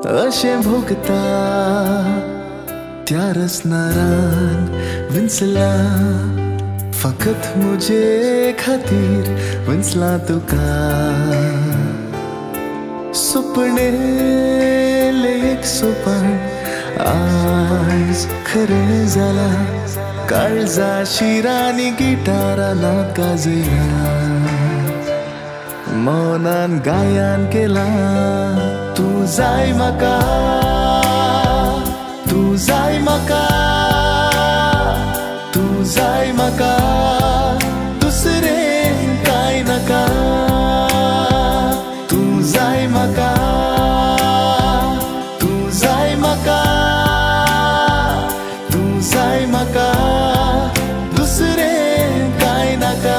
अशें भोगता त्या रसनारान विंचला फकत मुझे खातीर विंचला तुका सुपणे एक सोपान आज खरें जाला काळजा शिरानी गिटाराना गाजयला मौनान गायन केला तू जाय म्हाका तू जाय म्हाका तू जाय म्हाका दुसरें कांय नाका तू जाय म्हाका तू जाय म्हाका तू जाय म्हाका दुसरें कांय नाका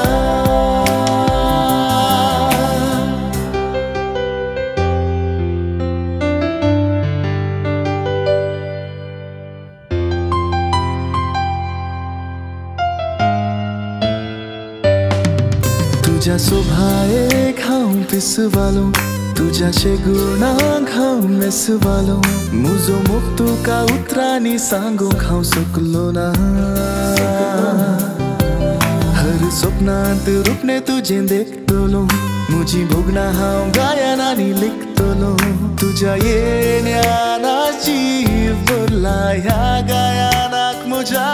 तुझ्या सोभायेक हांव पिसवालो तुझ्या शेगुणाक हांव मेसवालो मुजो मोग तुका उतरांनी सांगूंक हांव सकलो ना हर सपनांत रूपणे तुजें देखतलो म्हजी भोगणां हांव गायनांनी लिखतलो तुझ्या येण्याची बोला ह्या गायनाक म्हज्या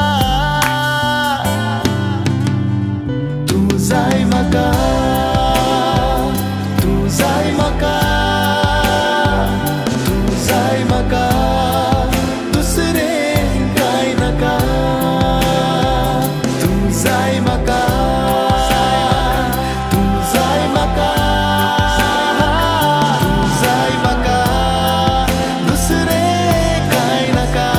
तू जाय म्हाका तू जाय म्हाका तू जाय म्हाका दुसरें कांय नाका तू जाय म्हाका तू जाय म्हाका तू जाय म्हाका दुसरें कांय नाका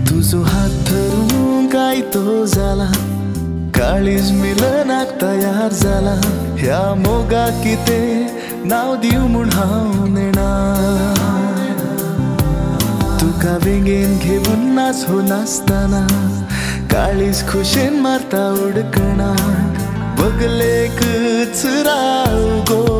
तुझो हात धरून काय तो जाला काळीज मिलनाक तयार जाला ह्या मोगाक कितें नांव दिवं म्हूण हांव नेणा तुका वेगेन घेवन नाच हो नासतना काळीज खुशेन मारता उडकणा बगलेकच राव गो